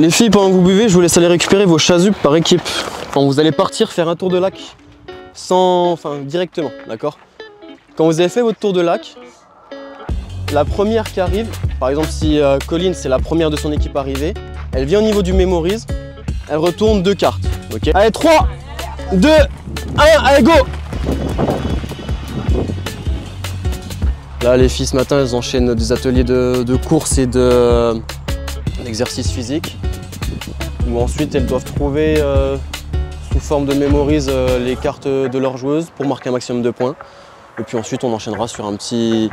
Les filles, pendant que vous buvez, je vous laisse aller récupérer vos chasubles par équipe. Quand vous allez partir faire un tour de lac directement, d'accord? Quand vous avez fait votre tour de lac, la première qui arrive, par exemple si Colline c'est la première de son équipe arrivée, elle vient au niveau du Memories, elle retourne 2 cartes, ok? Allez, 3, 2, 1, allez go! Là les filles ce matin elles enchaînent des ateliers de course et d'exercice physique, où ensuite elles doivent trouver sous forme de Memories les cartes de leurs joueuses pour marquer un maximum de points. Et puis ensuite on enchaînera sur un petit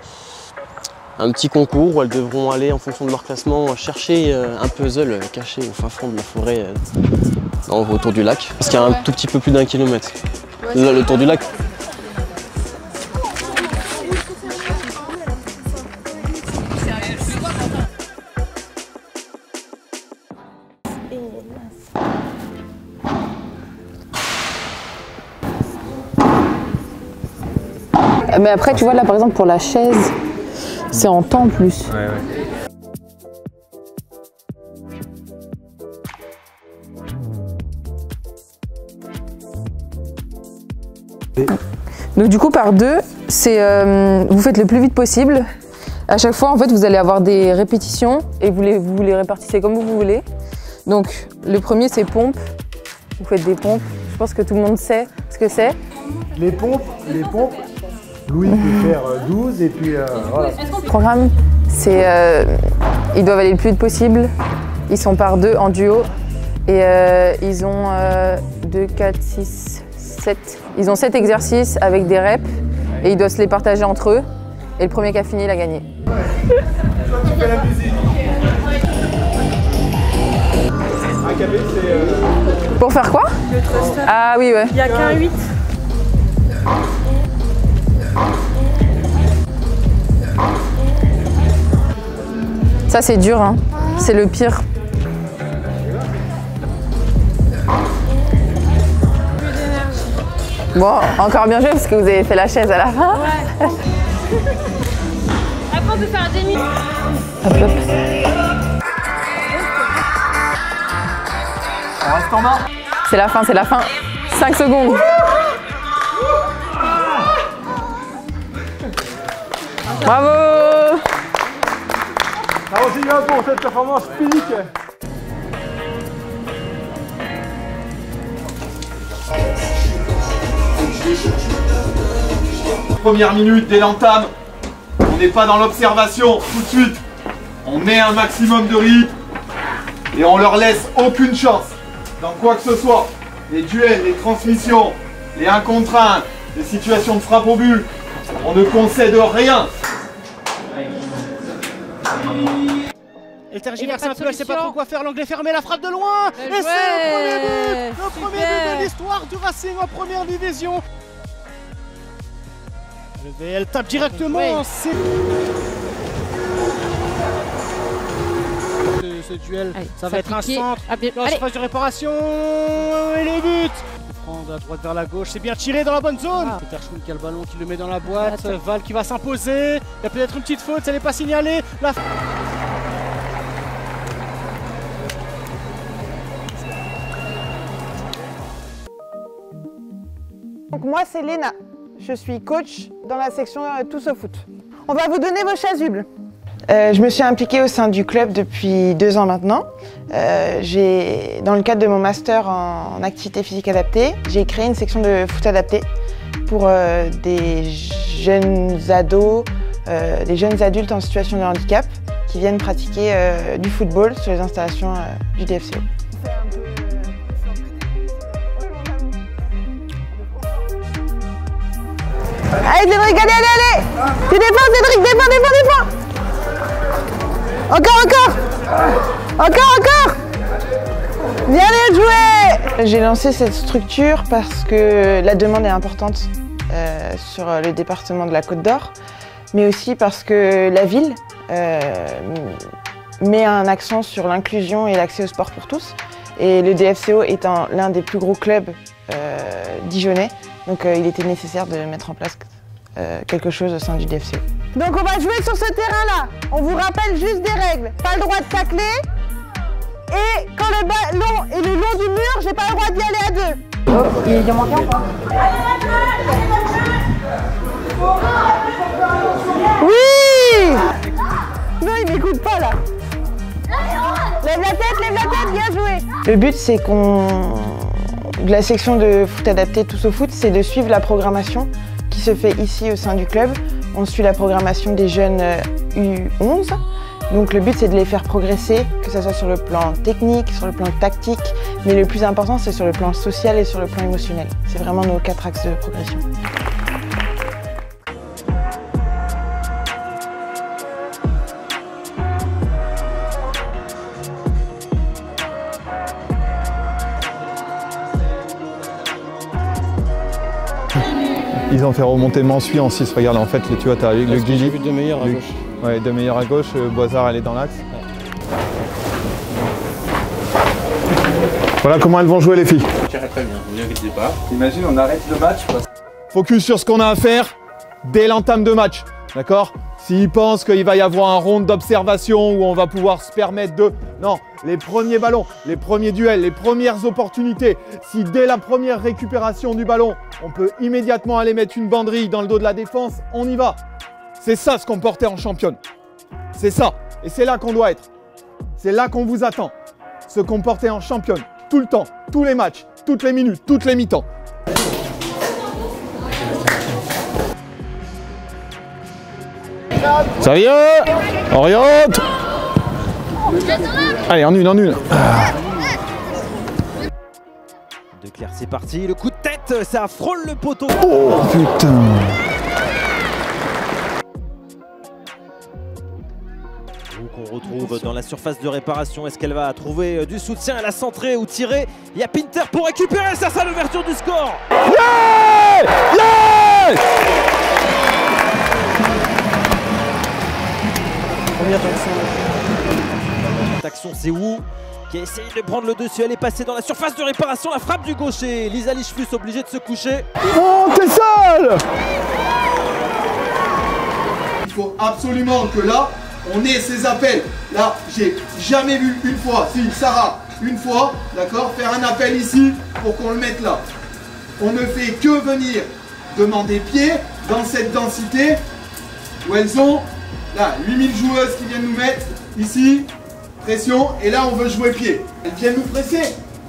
concours où elles devront aller en fonction de leur classement chercher un puzzle caché au fin fond de la forêt autour du lac. Parce qu'il y a un tout petit peu plus d'1 kilomètre. Le tour du lac. Mais après, tu vois, là, par exemple, pour la chaise, c'est en temps plus. Ouais. Donc du coup, par 2, c'est vous faites le plus vite possible. À chaque fois, en fait, vous allez avoir des répétitions et vous les répartissez comme vous voulez. Donc, le premier, c'est pompe. Vous faites des pompes. Je pense que tout le monde sait ce que c'est. Les pompes. Louis peut faire 12 et puis voilà. Le programme, c'est ils doivent aller le plus vite possible. Ils sont par 2 en duo et ils ont 2, 4, 6, 7. Ils ont 7 exercices avec des reps et ils doivent se les partager entre eux. Et le premier qui a fini, il a gagné. Pour faire quoi? Le thruster. Ah oui, ouais. Il n'y a qu'un 8. Ça c'est dur, hein. C'est le pire. Bon, encore bien joué parce que vous avez fait la chaise à la fin. Ouais. Après on peut faire un demi. Hop, hop. On reste en bas. C'est la fin, c'est la fin. 5 secondes. Bravo! Bravo Julien pour cette performance physique. Première minute dès l'entame, on n'est pas dans l'observation tout de suite. On met un maximum de rythme et on leur laisse aucune chance dans quoi que ce soit. Les duels, les transmissions, les 1 contre 1, les situations de frappe au but, on ne concède rien. Elle tergiverse un peu, elle sait pas trop quoi faire, l'anglais fermé, la frappe de loin. Et c'est le premier but de l'histoire du Racing en première division. Le VL tape directement. Ce duel, allez, ça va être un centre. Phase de réparation et le but. De la droite vers la gauche, c'est bien tiré dans la bonne zone. Peterschmidt qui a le ballon, qui le met dans la boîte. Val qui va s'imposer. Il y a peut-être une petite faute, ça n'est pas signalé. Donc moi c'est Léna, je suis coach dans la section Tous au foot. On va vous donner vos chasubles. Je me suis impliquée au sein du club depuis 2 ans maintenant. Dans le cadre de mon master en activité physique adaptée, j'ai créé une section de foot adapté pour des jeunes ados, des jeunes adultes en situation de handicap qui viennent pratiquer du football sur les installations du DFCO. Allez Cédric, allez! Tu défends Cédric, défends! Encore! Viens les jouer! J'ai lancé cette structure parce que la demande est importante sur le département de la Côte d'Or, mais aussi parce que la ville met un accent sur l'inclusion et l'accès au sport pour tous. Et le DFCO étant l'un des plus gros clubs dijonnais, donc il était nécessaire de mettre en place quelque chose au sein du DFCO. Donc on va jouer sur ce terrain-là. On vous rappelle juste des règles. Pas le droit de tacler, Et quand le ballon est le long du mur, j'ai pas le droit d'y aller à deux. Oh, il en manque un ou pas? Oui! Non, il m'écoute pas là. Lève la tête, bien joué. Le but, c'est de la section de foot adapté Tous au foot, c'est de suivre la programmation qui se fait ici au sein du club. On suit la programmation des jeunes U11. Donc le but, c'est de les faire progresser, que ce soit sur le plan technique, sur le plan tactique, mais le plus important, c'est sur le plan social et sur le plan émotionnel. C'est vraiment nos 4 axes de progression. Ils ont fait remonter Mansuy en 6. Regarde, en fait, tu vois, tu as le Guili. J'ai vu de meilleurs à gauche. Ouais, de meilleurs à gauche. Boisard, elle est dans l'axe. Voilà comment elles vont jouer, les filles. Très bien, ne vous inquiétez pas. Imagine, on arrête le match. Focus sur ce qu'on a à faire dès l'entame de match. D'accord? S'ils pensent qu'il va y avoir un round d'observation où on va pouvoir se permettre de... Non, les premiers ballons, les premiers duels, les premières opportunités. Si dès la première récupération du ballon, on peut immédiatement aller mettre une banderille dans le dos de la défense, on y va. C'est ça se comporter en championne. C'est ça. Et c'est là qu'on doit être. C'est là qu'on vous attend. Se comporter en championne. Tout le temps, tous les matchs, toutes les minutes, toutes les mi-temps. Ça vient. Oriente. Allez, en une. De Clerc, c'est parti. Le coup de tête, ça frôle le poteau. Oh putain. Qu'on retrouve dans la surface de réparation. Est-ce qu'elle va trouver du soutien? Elle a centré ou tiré. Il y a Pinter pour récupérer. Ça sera l'ouverture du score. Yeah! Yeah! Première action, c'est Wu qui a essayé de prendre le dessus. Elle est passée dans la surface de réparation. La frappe du gaucher. Lisa Lichfus obligée de se coucher. Oh, t'es sale! Il faut absolument que là, on ait ces appels. Là, j'ai jamais vu une fois, si Sarah, une fois, d'accord, faire un appel ici pour qu'on le mette là. On ne fait que venir demander pied dans cette densité où elles ont, là, 8000 joueuses qui viennent nous mettre ici, pression, et là on veut jouer pied. Elles viennent nous presser,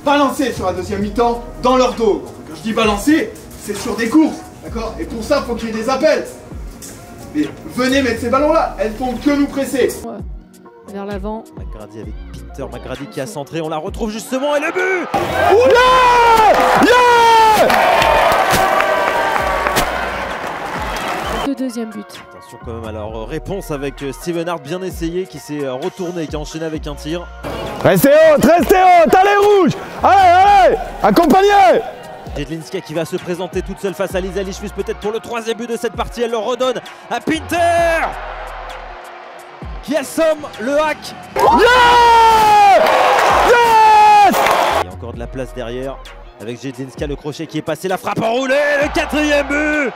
balancer sur la deuxième mi-temps dans leur dos. Quand je dis balancer, c'est sur des courses, d'accord? Et pour ça, il faut qu'il y ait des appels. Mais venez mettre ces ballons-là, elles font que nous presser. Ouais. Vers l'avant. McGrady avec Peter, McGrady qui a centré, on la retrouve justement et le but! Yeah! Yeah! Le deuxième but. Attention quand même à leur réponse avec Steven Hart, bien essayé, qui s'est retourné, qui a enchaîné avec un tir. Restez haute, allez rouge! Allez, accompagnez! Jedlinska qui va se présenter toute seule face à Lisa Lichfus, peut-être pour le troisième but de cette partie. Elle le redonne à Pinter qui assomme le hack. Yeah! Yes! Il y a encore de la place derrière avec Jedlinska, le crochet qui est passé, la frappe enroulée, le quatrième but.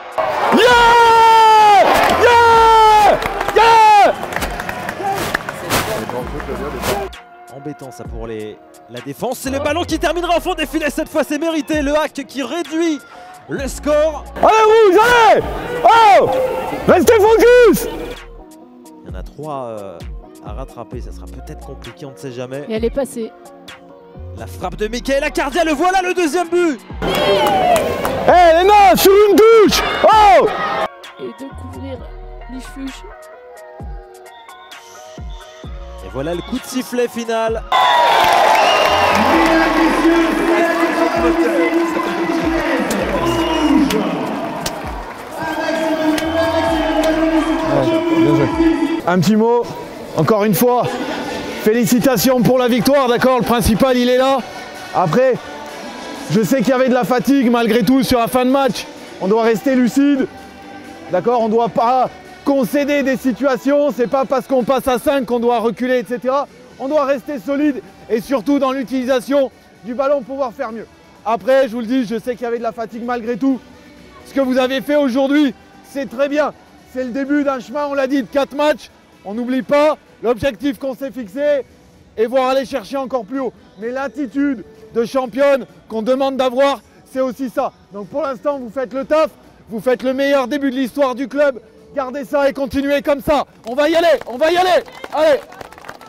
Yeah! Yeah! Yeah! Embêtant ça pour la défense. C'est le ballon qui terminera au fond des filets. Cette fois c'est mérité. Le hack qui réduit le score. Allez rouge, allez! Oh! Restez focus! Il y en a 3 à rattraper. Ça sera peut-être compliqué, on ne sait jamais. Et elle est passée. La frappe de Michaela Cardia. Le voilà, le deuxième but. Hé Léna, sur une touche! Oh! Et de couvrir Lichfus. Et voilà le coup de sifflet final. Un petit mot, encore une fois, félicitations pour la victoire, d'accord? Le principal il est là. Après, je sais qu'il y avait de la fatigue malgré tout sur la fin de match. On doit rester lucide, d'accord? On ne doit pas concéder des situations, c'est pas parce qu'on passe à 5 qu'on doit reculer, etc. On doit rester solide et surtout dans l'utilisation du ballon pouvoir faire mieux. Après, je vous le dis, je sais qu'il y avait de la fatigue malgré tout. Ce que vous avez fait aujourd'hui, c'est très bien. C'est le début d'un chemin, on l'a dit, de 4 matchs. On n'oublie pas l'objectif qu'on s'est fixé. et voir aller chercher encore plus haut. Mais l'attitude de championne qu'on demande d'avoir, c'est aussi ça. Donc pour l'instant, vous faites le taf, vous faites le meilleur début de l'histoire du club. Gardez ça et continuez comme ça. On va y aller, on va y aller. Allez!